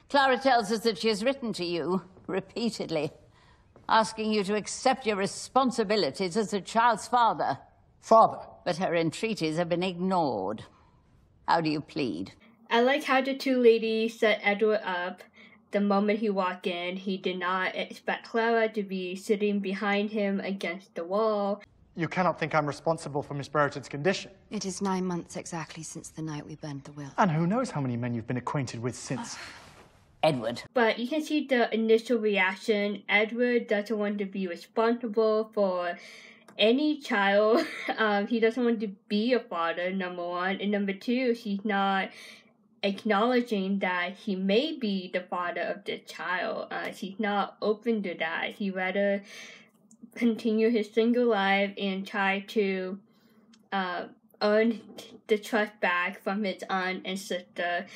Clara tells us that she has written to you repeatedly, asking you to accept your responsibilities as the child's father. Father? But her entreaties have been ignored. How do you plead? I like how the two ladies set Edward up. The moment he walked in, he did not expect Clara to be sitting behind him against the wall. You cannot think I'm responsible for Miss Brereton's condition. It is 9 months exactly since the night we burned the will. And who knows how many men you've been acquainted with since. Edward. But you can see the initial reaction. Edward doesn't want to be responsible for any child. He doesn't want to be a father, number one. And number two, he's not acknowledging that he may be the father of the child. He's not open to that. He'd rather continue his single life and try to earn the trust back from his aunt and sister.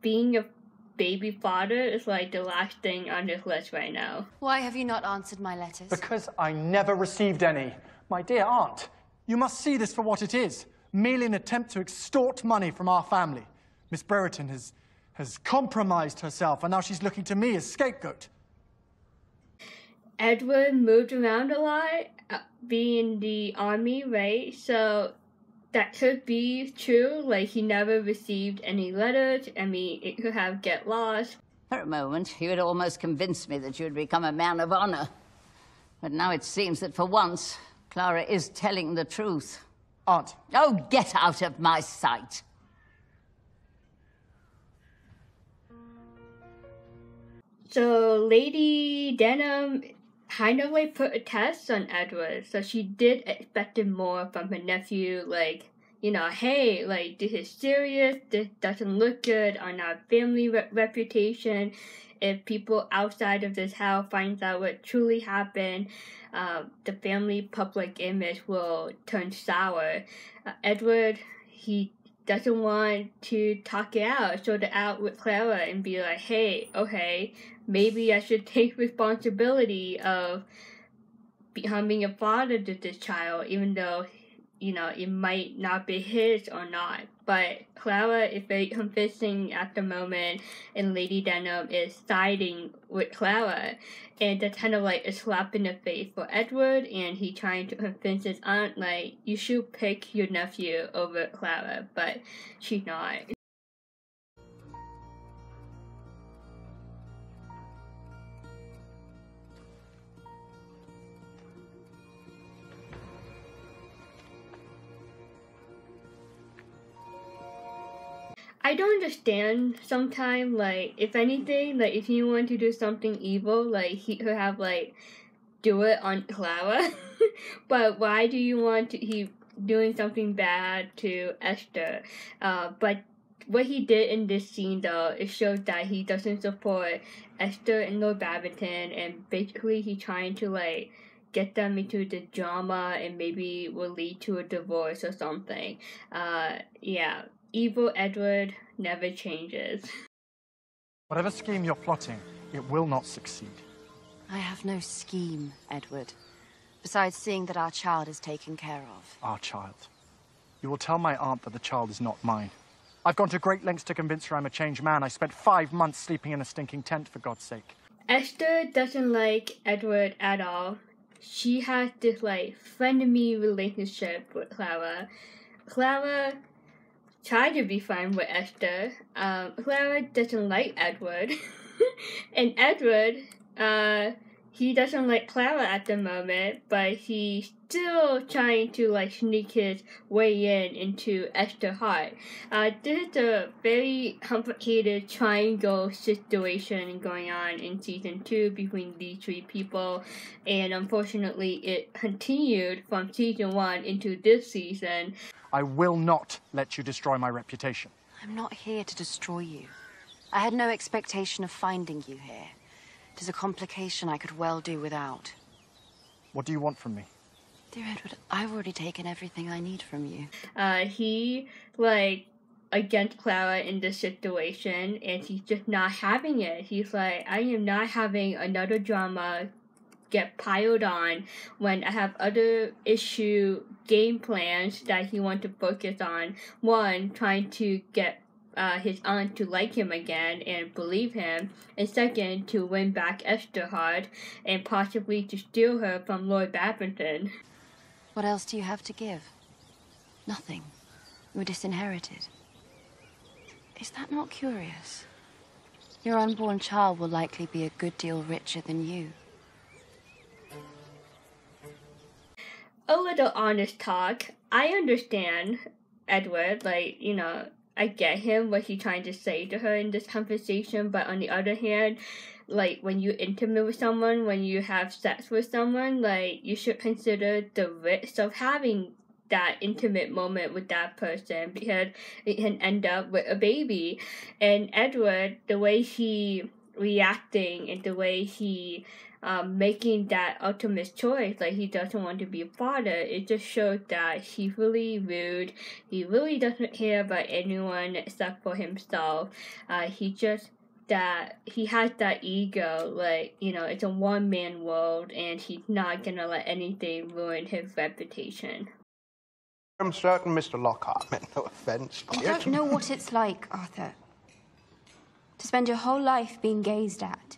Being a baby father is like the last thing on his list right now. Why have you not answered my letters? Because I never received any. My dear aunt, you must see this for what it is. Merely an attempt to extort money from our family. Miss Brereton has compromised herself, and now she's looking to me as scapegoat. Edward moved around a lot, being in the army, right? So that could be true. Like, he never received any letters. I mean, it could have get lost. For a moment, you had almost convinced me that you had become a man of honor. But now it seems that for once, Clara is telling the truth. Aunt. Oh, get out of my sight. So Lady Denham kind of like put a test on Edward. So she did expect more from her nephew, like, you know, hey, like, this is serious, this doesn't look good on our family reputation. If people outside of this house finds out what truly happened, the family public image will turn sour. Edward, he doesn't want to talk it out, sort it out with Clara and be like, hey, okay, maybe I should take responsibility of becoming a father to this child, even though, you know, it might not be his or not. But Clara is very convincing at the moment, and Lady Denham is siding with Clara. And that's kind of like a slap in the face for Edward, and he trying to convince his aunt, like, you should pick your nephew over Clara, but she's not. I don't understand sometimes, like, if anything, like, if you want to do something evil, like, he could have, like, do it on Clara. But why do you want to, he doing something bad to Esther? But what he did in this scene, though, it shows that he doesn't support Esther and Lord Babington, and basically he's trying to, like, get them into the drama and maybe will lead to a divorce or something. Yeah. Evil Edward never changes. Whatever scheme you're plotting, it will not succeed. I have no scheme, Edward. Besides seeing that our child is taken care of. Our child. You will tell my aunt that the child is not mine. I've gone to great lengths to convince her I'm a changed man. I spent 5 months sleeping in a stinking tent, for God's sake. Esther doesn't like Edward at all. She has this, like, frenemy relationship with Clara. Clara tried to be fine with Esther. Clara doesn't like Edward. And Edward, he doesn't like Clara at the moment, but he's still trying to, like, sneak his way into Esther's heart. This is a very complicated triangle situation going on in season 2 between these 3 people, and unfortunately it continued from season 1 into this season. I will not let you destroy my reputation. I'm not here to destroy you. I had no expectation of finding you here. It is a complication I could well do without. What do you want from me? Dear Edward, I've already taken everything I need from you. He, like, against Clara in this situation, and he's just not having it. He's like, I am not having another drama get piled on when I have other game plans that he wants to focus on. One, trying to get his aunt to like him again and believe him, and second, to win back Esther's heart and possibly to steal her from Lord Badminton. What else do you have to give? Nothing. You were disinherited. Is that not curious? Your unborn child will likely be a good deal richer than you. A little honest talk. I understand Edward, like, you know, I get him, what he's trying to say to her in this conversation, but on the other hand, like, when you're intimate with someone, when you have sex with someone, like, you should consider the risk of having that intimate moment with that person, because it can end up with a baby. And Edward, the way he reacting and the way he making that ultimate choice, like he doesn't want to be a father, it just shows that he's really rude. He really doesn't care about anyone except for himself. He has that ego, like, you know, it's a one-man world, and he's not gonna let anything ruin his reputation. I'm certain Mr. Lockhart meant no offence. You don't know what it's like, Arthur, to spend your whole life being gazed at.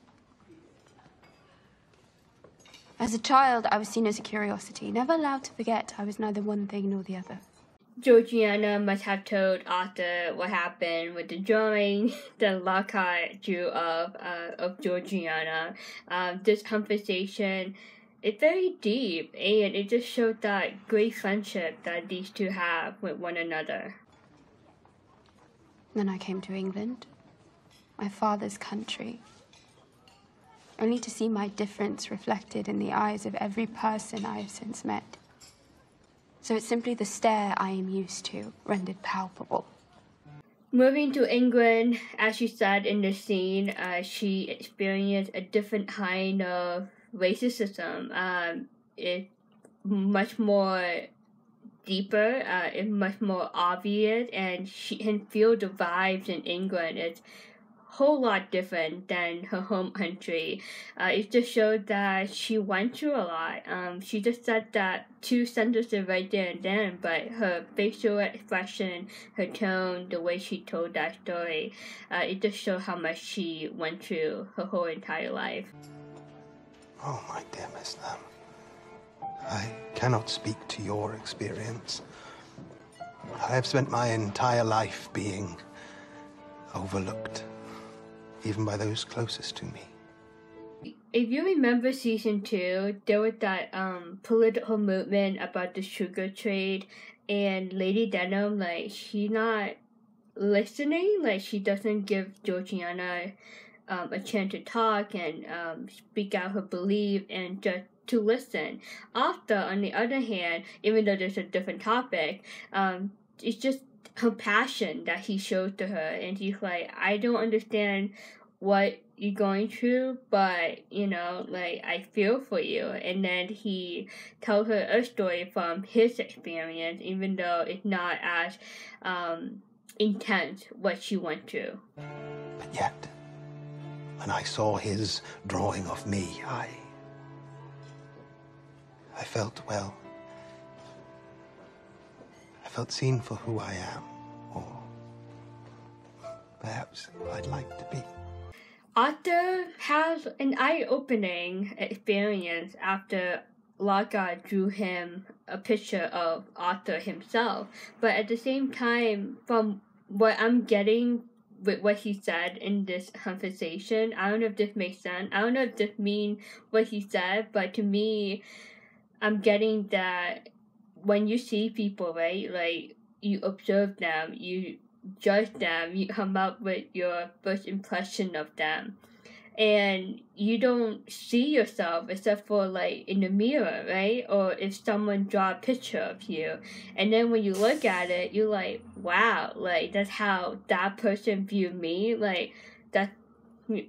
As a child, I was seen as a curiosity, never allowed to forget I was neither one thing nor the other. Georgiana must have told Arthur what happened with the drawing that Lockhart drew of Georgiana. This conversation is very deep, and it just showed that great friendship that these two have with one another. Then I came to England, my father's country, only to see my difference reflected in the eyes of every person I have since met. So it's simply the stare I am used to, rendered palpable. Moving to England, as she said in the scene, she experienced a different kind of racism. It's much more deeper, it's much more obvious, and she can feel the vibes in England. It's whole lot different than her home country. It just showed that she went through a lot. She just said that 2 sentences right there and then, but her facial expression, her tone, the way she told that story, it just showed how much she went through her whole entire life. Oh, my dear Miss Lamb, I cannot speak to your experience. I have spent my entire life being overlooked, even by those closest to me. If you remember season 2, there was that political movement about the sugar trade, and Lady Denham, like, she's not listening, like, she doesn't give Georgiana a chance to talk and speak out her belief and just to listen. Arthur, on the other hand, even though there's a different topic, it's just compassion that he shows to her, and he's like, I don't understand what you're going through, but, you know, like, I feel for you. And then he tells her a story from his experience, even though it's not as intense what she went through. But yet, when I saw his drawing of me, I felt, well, I felt seen for who I am, or perhaps who I'd like to be. Arthur has an eye-opening experience after Lockhart drew him a picture of Arthur himself. But at the same time, from what I'm getting with what he said in this conversation, I don't know if this makes sense. I don't know if this means what he said, but to me, I'm getting that when you see people, right, like, you observe them, you judge them, you come up with your first impression of them, and you don't see yourself except for, like, in the mirror, right? Or if someone draw a picture of you, and then when you look at it, you're like, wow, like, that's how that person viewed me, like, that's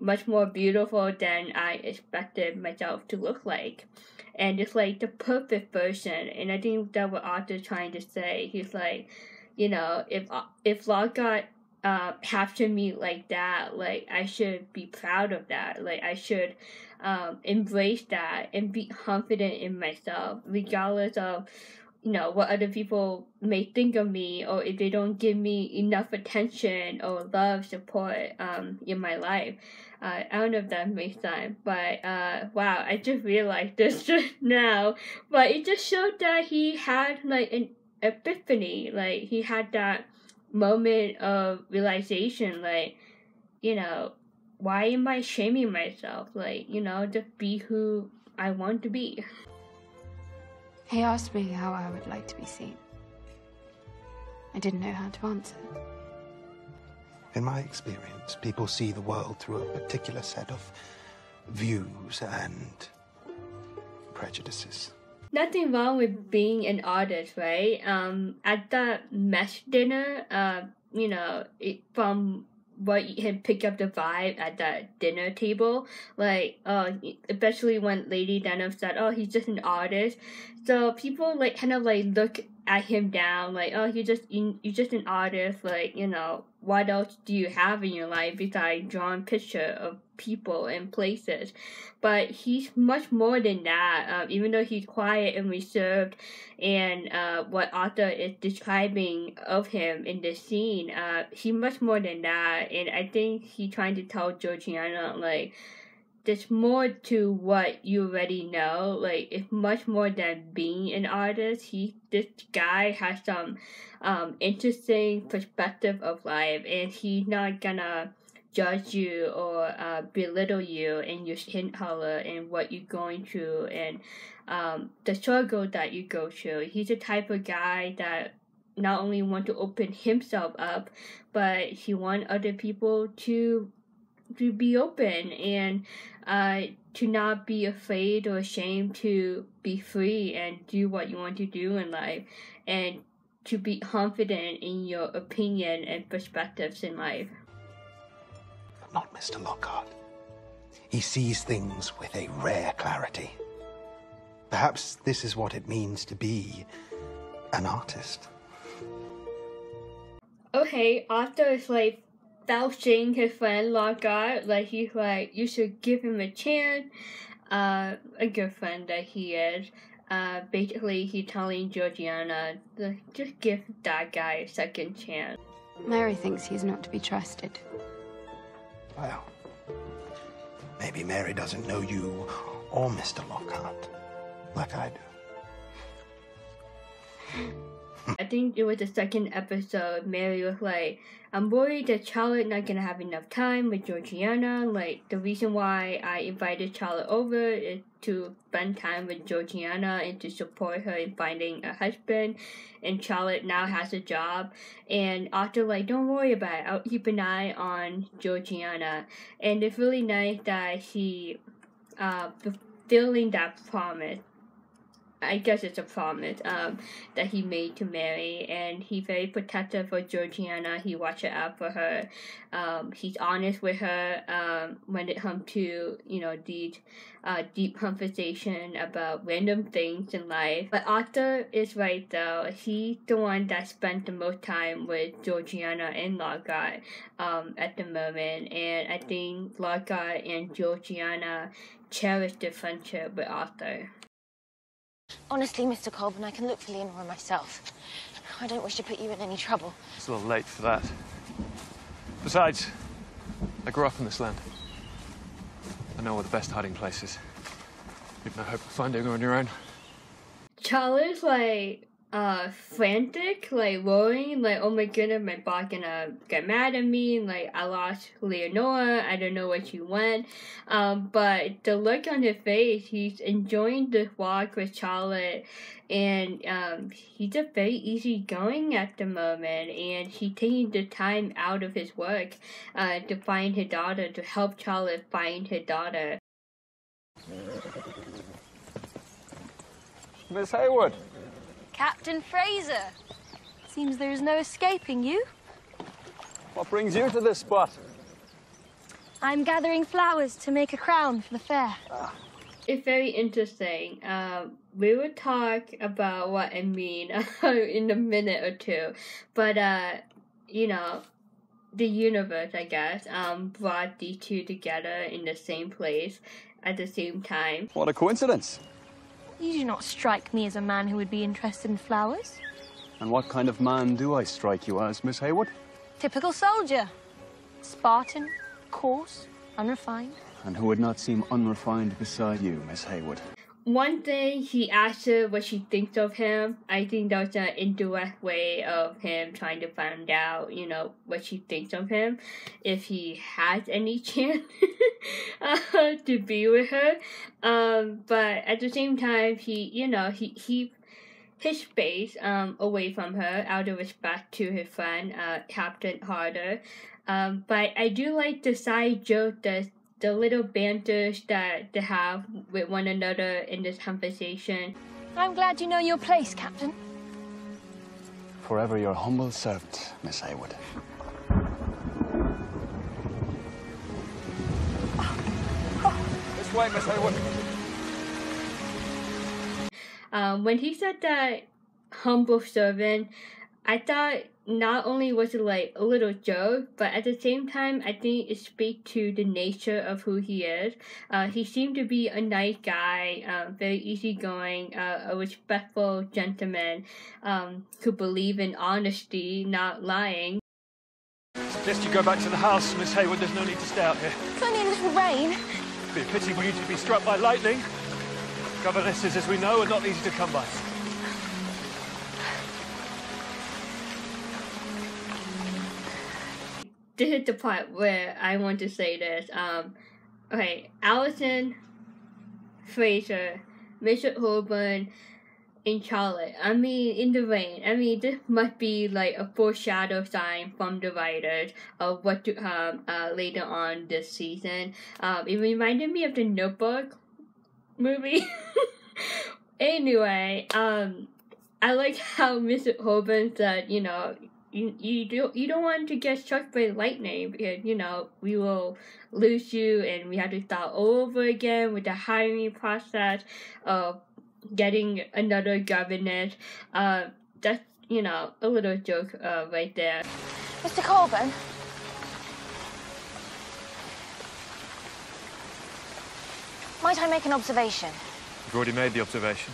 much more beautiful than I expected myself to look like. And it's like the perfect version. And I think that's what Arthur's trying to say. He's like, you know, if Lockhart captured me like that, like, I should be proud of that. Like, I should embrace that and be confident in myself, regardless of you know, what other people may think of me, or if they don't give me enough attention or love, support in my life. I don't know if that makes sense, but wow, I just realized this just now. But it just showed that he had like an epiphany, like he had that moment of realization, like, you know, why am I shaming myself? Like, you know, just be who I want to be. He asked me how I would like to be seen. I didn't know how to answer. In my experience, people see the world through a particular set of views and prejudices. Nothing wrong with being an artist, right? At that mesh dinner, you know, from what you had picked up the vibe at that dinner table, like, especially when Lady Denham said, "Oh, he's just an artist," so people like kind of like look at him down, like, "Oh, you're just an artist, like, you know, what else do you have in your life besides drawing picture of people and places?" But he's much more than that. Even though he's quiet and reserved, and what Arthur is describing of him in this scene, he's much more than that. And I think he's trying to tell Georgiana, like, there's more to what you already know. Like, it's much more than being an artist. This guy has some interesting perspective of life, and he's not gonna judge you or belittle you and your skin color and what you're going through and the struggle that you go through. He's the type of guy that not only want to open himself up, but he want other people to be open and to not be afraid or ashamed to be free and do what you want to do in life, and to be confident in your opinion and perspectives in life. But not Mr. Lockhart. He sees things with a rare clarity. Perhaps this is what it means to be an artist. Okay, Arthur is like vouching his friend Lockhart, like he's like, you should give him a chance. A good friend that he is. Basically, he's telling Georgiana, just give that guy a second chance. Mary thinks he's not to be trusted. Well, maybe Mary doesn't know you or Mr. Lockhart like I do. I think it was the second episode. Mary was like, I'm worried that Charlotte not gonna have enough time with Georgiana. Like, the reason why I invited Charlotte over is to spend time with Georgiana and to support her in finding a husband. And Charlotte now has a job. And Arthur like, don't worry about it. I'll keep an eye on Georgiana. And it's really nice that he fulfilling that promise. I guess it's a promise that he made to Mary, and he's very protective of Georgiana. He watches out for her. He's honest with her when it comes to, you know, these deep conversation about random things in life. But Arthur is right though. He's the one that spent the most time with Georgiana and Lockhart at the moment, and I think Lockhart and Georgiana cherish their friendship with Arthur. Honestly, Mr. Colburn, I can look for Leonora myself. I don't wish to put you in any trouble. It's a little late for that. Besides, I grew up on this land. I know where the best hiding place is. You've no hope of finding her on your own. Charlotte's like frantic, like worrying, like, oh my goodness, my boss gonna get mad at me, like I lost Leonora, I don't know where she went. But the look on his face, he's enjoying this walk with Charlotte, and he's just very easygoing at the moment, and he's taking the time out of his work to find his daughter, to help Charlotte find her daughter. Miss Haywood. Captain Fraser! Seems there is no escaping you. What brings you to this spot? I'm gathering flowers to make a crown for the fair. It's very interesting. We will talk about what I mean in a minute or two. But, you know, the universe, I guess, brought these two together in the same place at the same time. What a coincidence. You do not strike me as a man who would be interested in flowers. And what kind of man do I strike you as, Miss Heywood? Typical soldier. Spartan, coarse, unrefined. And who would not seem unrefined beside you, Miss Heywood? One thing he asked her what she thinks of him. I think that was an indirect way of him trying to find out, you know, what she thinks of him, if he has any chance to be with her. But at the same time, he his space away from her out of respect to his friend, Captain Harder. But I do like the side joke that the little banters that they have with one another in this conversation. I'm glad you know your place, Captain. Forever your humble servant, Miss Heywood. This way, Miss Heywood. When he said that humble servant, I thought not only was it like a little joke, but at the same time, I think it speaks to the nature of who he is. He seemed to be a nice guy, very easygoing, a respectful gentleman, who believe in honesty, not lying. Suggest you go back to the house, Miss Heywood. There's no need to stay out here. It's only a little rain. It'd be a pity for you to be struck by lightning. Governesses, as we know, are not easy to come by. This is the part where I want to say this. Okay, Allison, Fraser, Mr. Heybourne, in Charlotte. I mean, in the rain. I mean, this must be like a foreshadow sign from the writers of what to come later on this season. It reminded me of the Notebook movie. Anyway, I like how Mr. Heybourne said, you know, you don't want to get struck by lightning because, you know, we will lose you and we have to start all over again with the hiring process of getting another governess. That's, you know, a little joke right there. Mr. Colburn? Might I make an observation? You've already made the observation.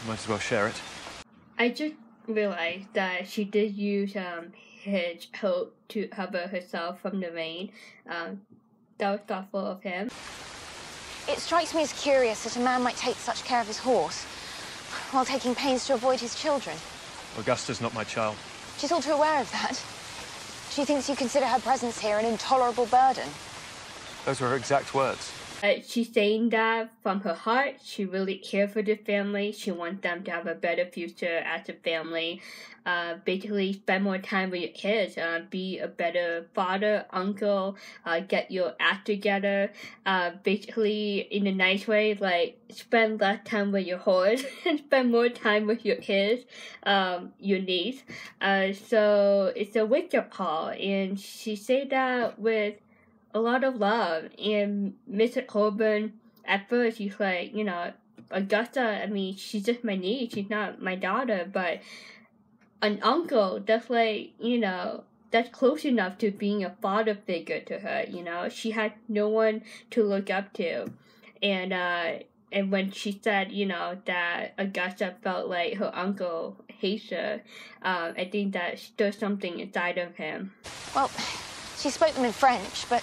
You might as well share it. I just realized that she did use his hook to cover herself from the rain. That was thoughtful of him. It strikes me as curious that a man might take such care of his horse while taking pains to avoid his children. Augusta's not my child. She's all too aware of that. She thinks you consider her presence here an intolerable burden. Those were her exact words. She's saying that from her heart. She really cares for the family. She wants them to have a better future as a family. Basically, spend more time with your kids. Be a better father, uncle. Get your act together. Basically, in a nice way, like spend less time with your horse and spend more time with your kids, your niece. So it's a wake-up call, and she said that with a lot of love. And Mr. Colburn, at first, he's like, you know, Augusta, I mean, she's just my niece, she's not my daughter, but an uncle, that's like, you know, that's close enough to being a father figure to her, you know. She had no one to look up to. And when she said, you know, that Augusta felt like her uncle hates her, I think that there's something inside of him. Well, she spoke them in French, but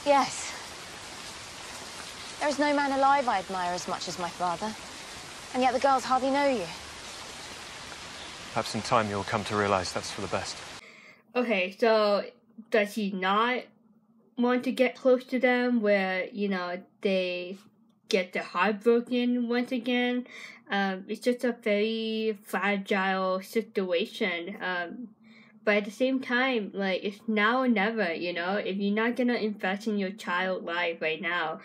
yes. There is no man alive I admire as much as my father, and yet the girls hardly know you. Perhaps in time you'll come to realize that's for the best. Okay, so does he not want to get close to them where, you know, they get their heart broken once again? It's just a very fragile situation. But at the same time, like, it's now or never, you know? If you're not gonna invest in your child's life right now,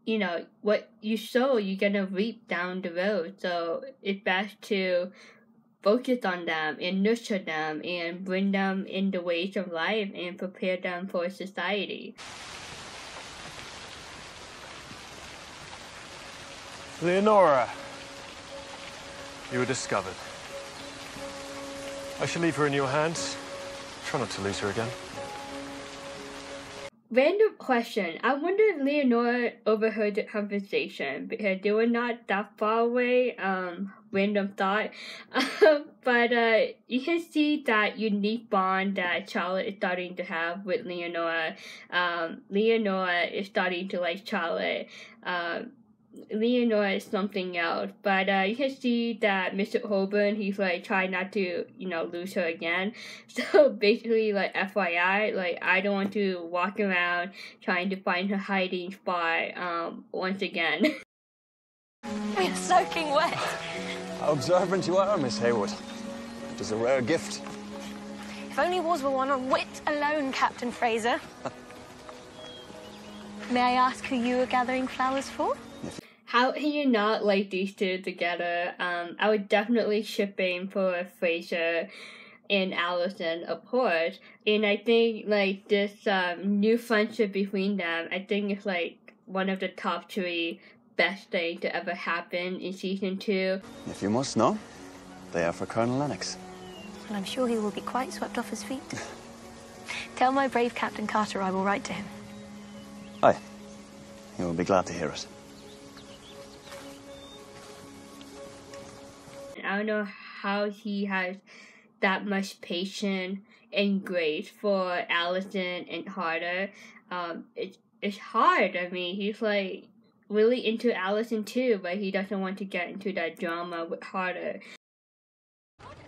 you know, what you sow, you're gonna reap down the road. So it's best to focus on them and nurture them and bring them in the ways of life and prepare them for society. Leonora, you were discovered. I shall leave her in your hands. Try not to lose her again. Random question. I wonder if Leonora overheard the conversation because they were not that far away. Random thought. But you can see that unique bond that Charlotte is starting to have with Leonora. Leonora is starting to like Charlotte. Leonora is something else, but you can see that Mr. Heybourne, he's like trying not to, lose her again. So basically, like FYI, like I don't want to walk around trying to find her hiding spot once again. We're soaking wet. How observant you are, Miss Haywood. It is a rare gift. If only wars were won on wit alone, Captain Fraser. May I ask who you are gathering flowers for? How can you not like these two together? I would definitely shipping for Fraser and Allison, of course. And I think like this new friendship between them, I think it's like one of the top 3 best things to ever happen in season 2. If you must know, they are for Colonel Lennox. Well, I'm sure he will be quite swept off his feet. Tell my brave Captain Carter I will write to him. Aye. He will be glad to hear it. I don't know how he has that much patience and grace for Allison and Carter. It's hard. I mean, he's like really into Allison too, but he doesn't want to get into that drama with Carter.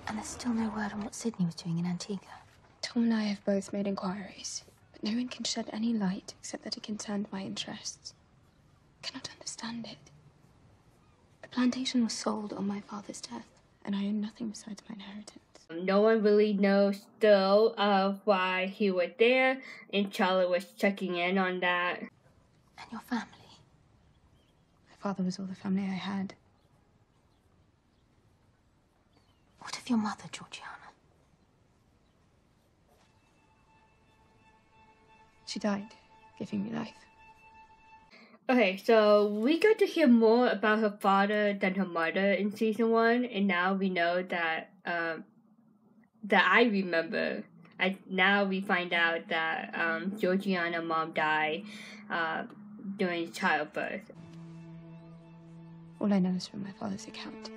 And there's still no word on what Sydney was doing in Antigua. Tom and I have both made inquiries, but no one can shed any light except that it concerned my interests. I cannot understand it. The plantation was sold on my father's death, and I own nothing besides my inheritance. No one really knows still why he was there, and Charlotte was checking in on that. And your family? My father was all the family I had. What of your mother, Georgiana? She died, giving me life. Okay, so we got to hear more about her father than her mother in season 1, and now we know that I remember. Now we find out that Georgiana's mom died during childbirth. All I know is from my father's account.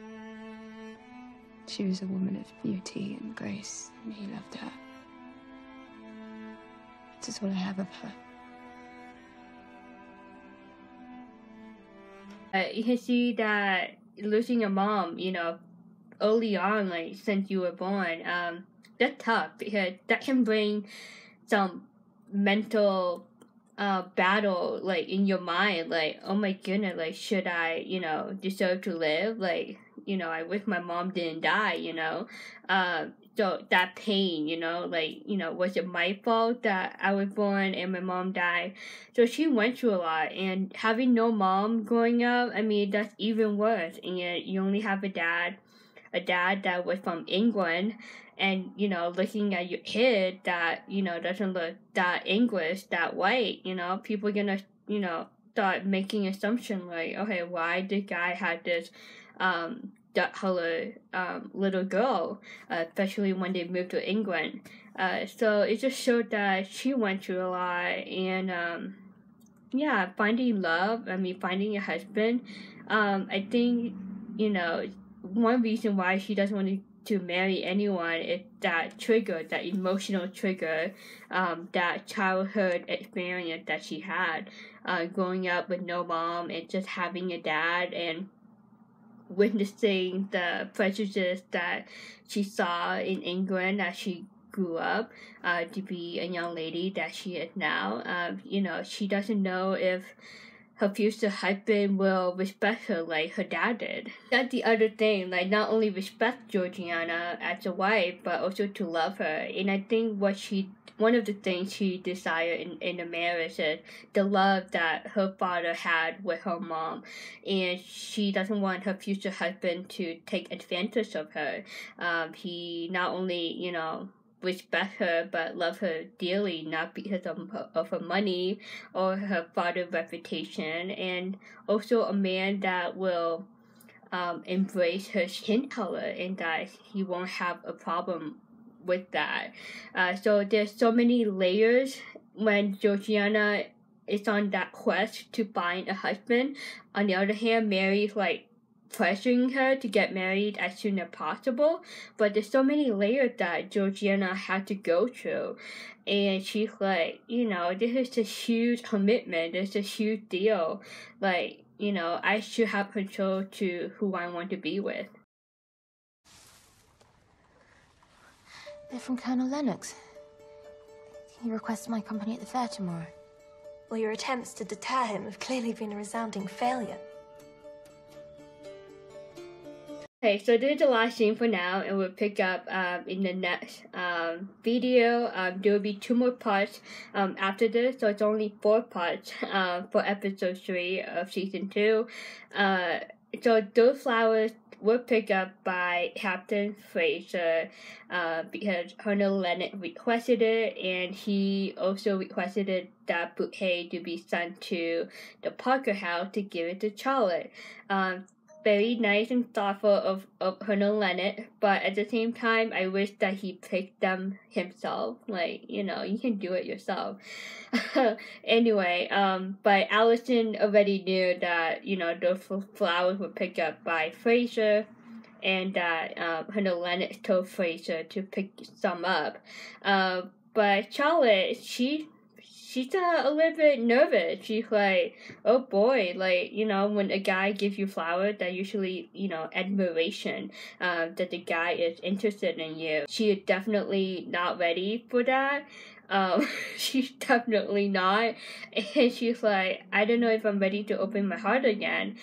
She was a woman of beauty and grace, and he loved her. This is all I have of her. You can see that losing a mom, early on, like since you were born, that's tough because that can bring some mental battle, like in your mind, like, oh my goodness, like should I, deserve to live? Like, I wish my mom didn't die, So that pain, was it my fault that I was born and my mom died? So she went through a lot, and having no mom growing up, I mean, that's even worse. And you only have a dad that was from England, and, looking at your kid that, doesn't look that English, that white, people are gonna, start making assumptions like, okay, why this guy had this, dark color little girl, especially when they moved to England. So it just showed that she went through a lot, and finding love, finding a husband. I think, one reason why she doesn't want to marry anyone is that trigger, that emotional trigger, that childhood experience that she had, growing up with no mom and just having a dad, and witnessing the prejudice that she saw in England as she grew up to be a young lady that she is now. She doesn't know if her future husband will respect her like her dad did. That's the other thing, like not only respect Georgiana as a wife, but also to love her. And I think one of the things she desired in the marriage is the love that her father had with her mom. And she doesn't want her future husband to take advantage of her. He not only, respect her but love her dearly, not because of her money or her father's reputation, and also a man that will embrace her skin color and that he won't have a problem with that. So there's so many layers when Georgiana is on that quest to find a husband. On the other hand, Mary's like pressuring her to get married as soon as possible. But there's so many layers that Georgiana had to go through. And she's like, you know, this is a huge commitment. It's a huge deal. Like, you know, I should have control to who I want to be with. They're from Colonel Lennox. He requested my company at the fair tomorrow. Well, your attempts to deter him have clearly been a resounding failure. Okay, so this is the last scene for now, and we'll pick up in the next video. There will be 2 more parts after this, so it's only 4 parts for episode 3 of season 2. So those flowers were picked up by Captain Fraser because Colonel Lennox requested it, and he also requested that bouquet to be sent to the Parker house to give it to Charlotte. Very nice and thoughtful of Colonel Lennox, but at the same time, I wish that he picked them himself. Like, you know, you can do it yourself. Anyway, but Allison already knew that, you know, those flowers were picked up by Fraser, and that Colonel Lennox told Fraser to pick some up. But Charlotte, she's a little bit nervous. She's like, oh boy, like, you know, when a guy gives you flowers, that usually, you know, admiration, that the guy is interested in you. She is definitely not ready for that. She's definitely not. And she's like, I don't know if I'm ready to open my heart again.